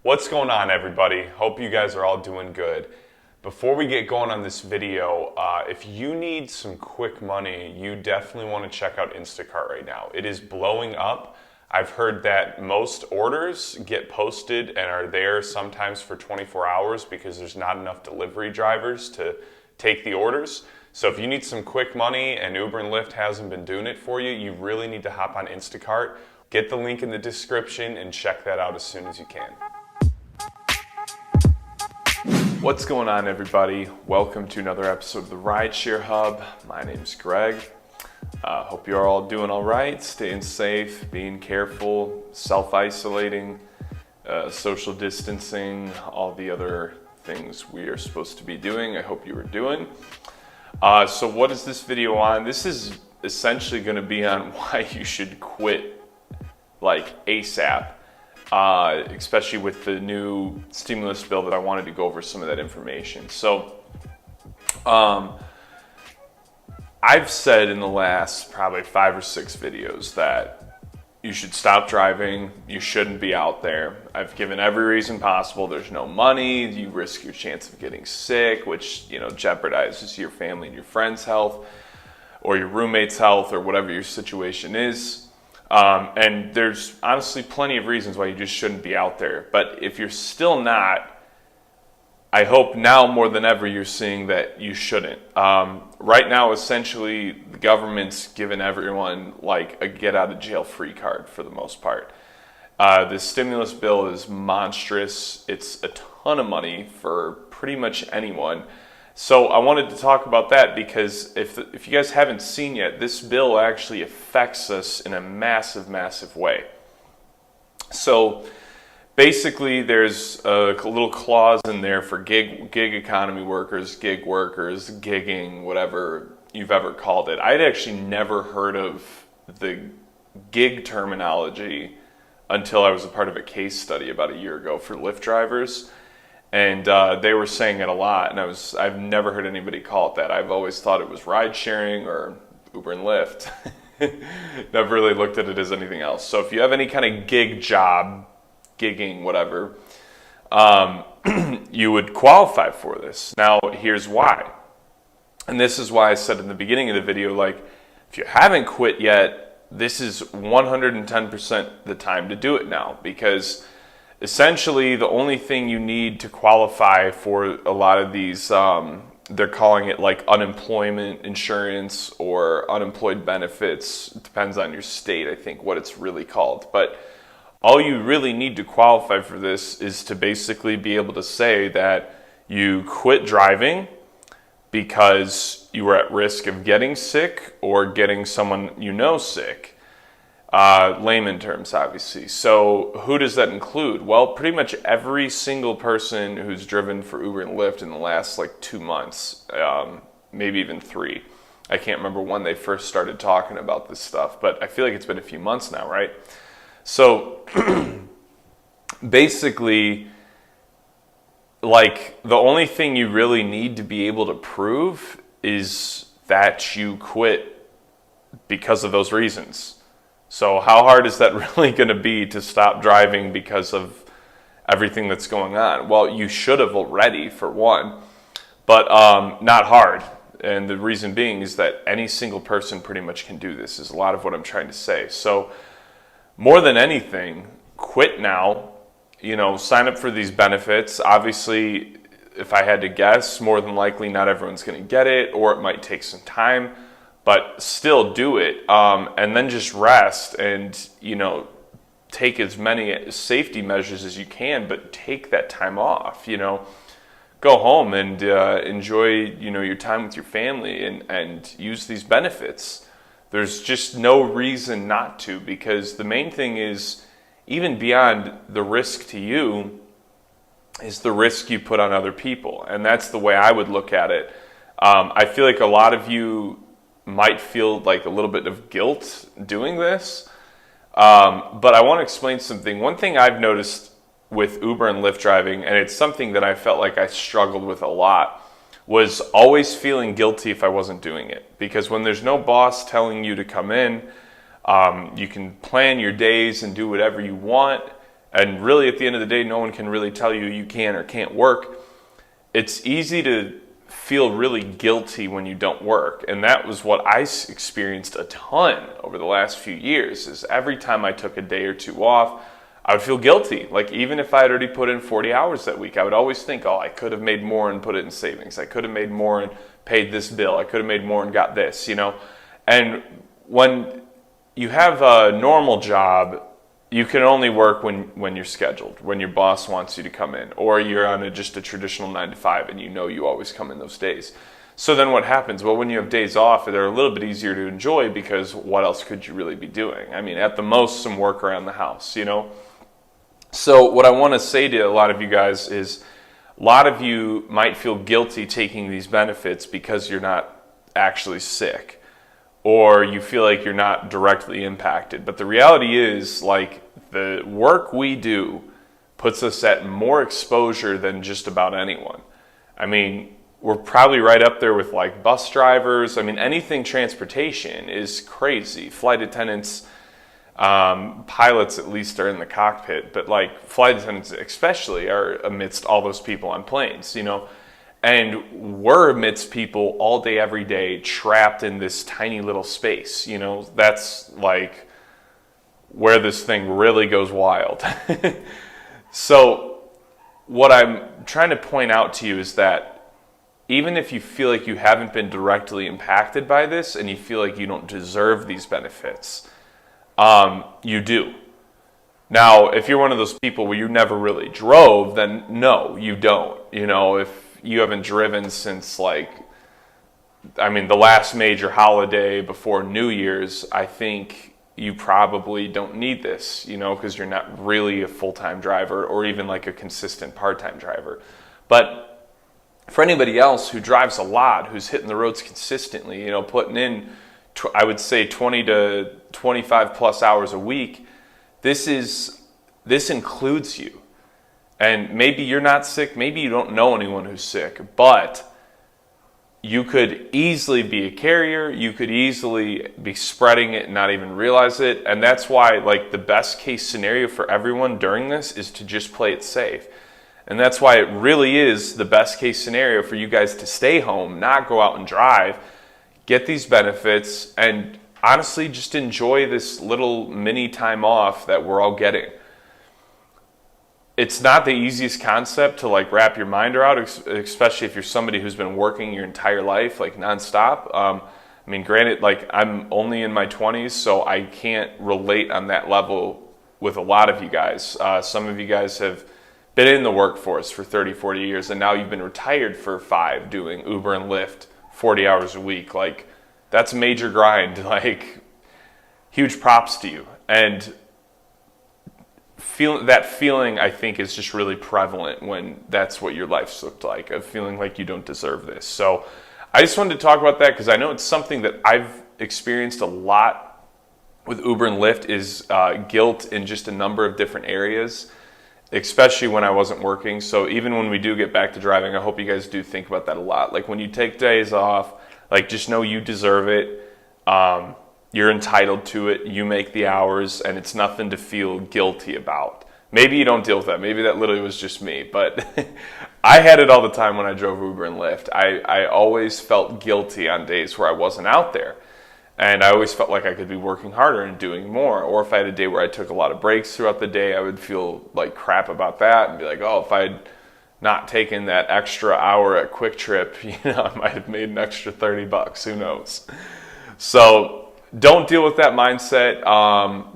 What's going on, everybody? Hope you guys are all doing good. Before we get going on this video, if you need some quick money, you definitely want to check out Instacart right now. It is blowing up. I've heard that most orders get posted and are there sometimes for 24 hours because there's not enough delivery drivers to take the orders. So if you need some quick money and Uber and Lyft hasn't been doing it for you, you really need to hop on Instacart. Get the link in the description and check that out as soon as you can. What's going on, everybody? Welcome to another episode of the Rideshare Hub. My name's Greg. Hope you're all doing all right, staying safe, being careful, self-isolating, social distancing, all the other things we are supposed to be doing. I hope you are doing. So what is this video on? This is essentially going to be on why you should quit like ASAP. Especially with the new stimulus bill that I wanted to go over some of that information. So I've said in the last probably 5 or 6 videos that you should stop driving, you shouldn't be out there. I've given every reason possible. There's no money, you risk your chance of getting sick, which jeopardizes your family and your friends' health or your roommate's health or whatever your situation is. And there's honestly plenty of reasons why you just shouldn't be out there. But if you're still not, I hope now more than ever you're seeing that you shouldn't. Right now, essentially, the government's given everyone like a get out of jail free card for the most part. The stimulus bill is monstrous. It's a ton of money for pretty much anyone. So I wanted to talk about that because if you guys haven't seen yet, this bill actually affects us in a massive, massive way. So basically there's a little clause in there for gig economy workers, gig workers, gigging, whatever you've ever called it. I'd actually never heard of the gig terminology until I was a part of a case study about a year ago for Lyft drivers. And they were saying it a lot, and I've never heard anybody call it that. I've always thought it was ride sharing or Uber and Lyft. Never really looked at it as anything else. So if you have any kind of gig job, gigging, whatever, you would qualify for this. Now, here's why. And this is why I said in the beginning of the video, like, if you haven't quit yet, this is 110% the time to do it now, because essentially, the only thing you need to qualify for a lot of these, they're calling it like unemployment insurance or unemployed benefits. It depends on your state, I think, what it's really called. But all you really need to qualify for this is to basically be able to say that you quit driving because you were at risk of getting sick or getting someone you know sick. Layman terms, obviously. So who does that include? Well, pretty much every single person who's driven for Uber and Lyft in the last like 2 months, maybe even 3. I can't remember when they first started talking about this stuff, but I feel like it's been a few months now, right? So basically, like, the only thing you really need to be able to prove is that you quit because of those reasons. So how hard is that really going to be to stop driving because of everything that's going on? Well, you should have already, for one, but not hard. And the reason being is that any single person pretty much can do this, is a lot of what I'm trying to say. So more than anything, quit now, sign up for these benefits. Obviously, if I had to guess, more than likely not everyone's going to get it, or it might take some time. But still do it, and then just rest and, take as many safety measures as you can, but take that time off, Go home and enjoy, your time with your family and use these benefits. There's just no reason not to, because the main thing is, even beyond the risk to you, is the risk you put on other people. And that's the way I would look at it. I feel like a lot of you might feel like a little bit of guilt doing this, but I want to explain something. One thing I've noticed with Uber and Lyft driving, and it's something that I felt like I struggled with a lot, was always feeling guilty if I wasn't doing it. Because when there's no boss telling you to come in, you can plan your days and do whatever you want, and really at the end of the day, no one can really tell you you can or can't work. It's easy to feel really guilty when you don't work. And that was what I experienced a ton over the last few years, is every time I took a day or two off, I would feel guilty. Like even if I had already put in 40 hours that week, I would always think, oh, I could have made more and put it in savings. I could have made more and paid this bill. I could have made more and got this, you know? And when you have a normal job, you can only work when you're scheduled, when your boss wants you to come in, or you're on just a traditional 9 to 5 and you know you always come in those days. So then what happens? Well, when you have days off, they're a little bit easier to enjoy because what else could you really be doing? I mean, at the most, some work around the house, you know? So what I want to say to a lot of you guys is a lot of you might feel guilty taking these benefits because you're not actually sick, or you feel like you're not directly impacted. But the reality is, like, the work we do puts us at more exposure than just about anyone. I mean, we're probably right up there with like bus drivers. I mean, anything transportation is crazy. Flight attendants, pilots at least are in the cockpit, but like flight attendants especially are amidst all those people on planes, you know? And we're amidst people all day, every day, trapped in this tiny little space, you know? That's like where this thing really goes wild. So what I'm trying to point out to you is that even if you feel like you haven't been directly impacted by this and you feel like you don't deserve these benefits, you do. Now, if you're one of those people where you never really drove, then no, you don't. You know, if you haven't driven since like, I mean, the last major holiday before New Year's, I think you probably don't need this, you know, because you're not really a full-time driver or even like a consistent part-time driver. But for anybody else who drives a lot, who's hitting the roads consistently, you know, putting in, I would say 20 to 25 plus hours a week, this includes you. And maybe you're not sick, maybe you don't know anyone who's sick, but you could easily be a carrier, you could easily be spreading it and not even realize it. And that's why, like, the best case scenario for everyone during this is to just play it safe. And that's why it really is the best case scenario for you guys to stay home, not go out and drive, get these benefits, and honestly just enjoy this little mini time off that we're all getting. It's not the easiest concept to like wrap your mind around, especially if you're somebody who's been working your entire life, like nonstop. I mean, granted, like I'm only in my 20s, so I can't relate on that level with a lot of you guys. Some of you guys have been in the workforce for 30, 40 years, and now you've been retired for 5 doing Uber and Lyft 40 hours a week. Like, that's a major grind. Like, huge props to you. And that feeling, I think, is just really prevalent when that's what your life's looked like, of feeling like you don't deserve this. So I just wanted to talk about that because I know it's something that I've experienced a lot with Uber and Lyft, is guilt in just a number of different areas, especially when I wasn't working. So even when we do get back to driving, I hope you guys do think about that a lot. Like when you take days off, like just know you deserve it. You're entitled to it, you make the hours, and it's nothing to feel guilty about. Maybe you don't deal with that. Maybe that literally was just me, but I had it all the time when I drove Uber and Lyft. I always felt guilty on days where I wasn't out there. And I always felt like I could be working harder and doing more. Or if I had a day where I took a lot of breaks throughout the day, I would feel like crap about that and be like, oh, if I'd not taken that extra hour at Quick Trip, you know, I might have made an extra $30, who knows? So don't deal with that mindset.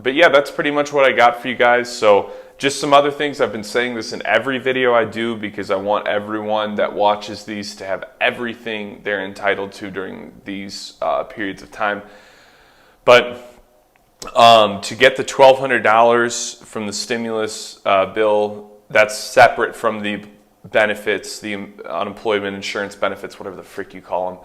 But yeah, that's pretty much what I got for you guys. So just some other things. I've been saying this in every video I do because I want everyone that watches these to have everything they're entitled to during these periods of time. But to get the $1,200 from the stimulus bill, that's separate from the benefits, the unemployment insurance benefits, whatever the frick you call them.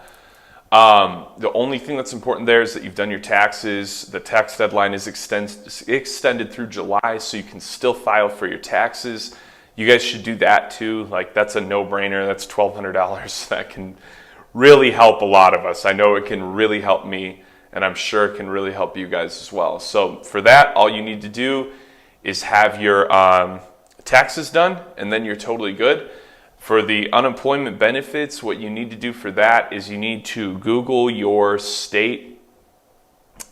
The only thing that's important there is that you've done your taxes. The tax deadline is extended through July, so you can still file for your taxes. You guys should do that too. Like, that's a no-brainer. That's $1,200. That can really help a lot of us. I know it can really help me, and I'm sure it can really help you guys as well. So for that, all you need to do is have your taxes done, and then you're totally good. For the unemployment benefits, what you need to do for that is you need to Google your state,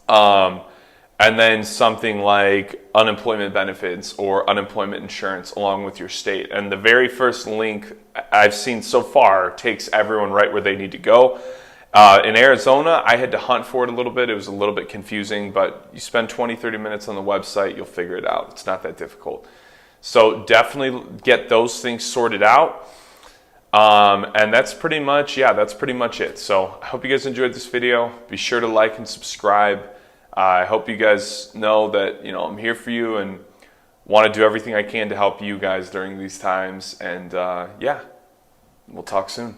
and then something like unemployment benefits or unemployment insurance along with your state. And the very first link I've seen so far takes everyone right where they need to go. In Arizona, I had to hunt for it a little bit. It was a little bit confusing, but you spend 20-30 minutes on the website, you'll figure it out. It's not that difficult. So definitely get those things sorted out. And that's pretty much it. So I hope you guys enjoyed this video. Be sure to like and subscribe. I hope you guys know that, I'm here for you and want to do everything I can to help you guys during these times. And yeah, we'll talk soon.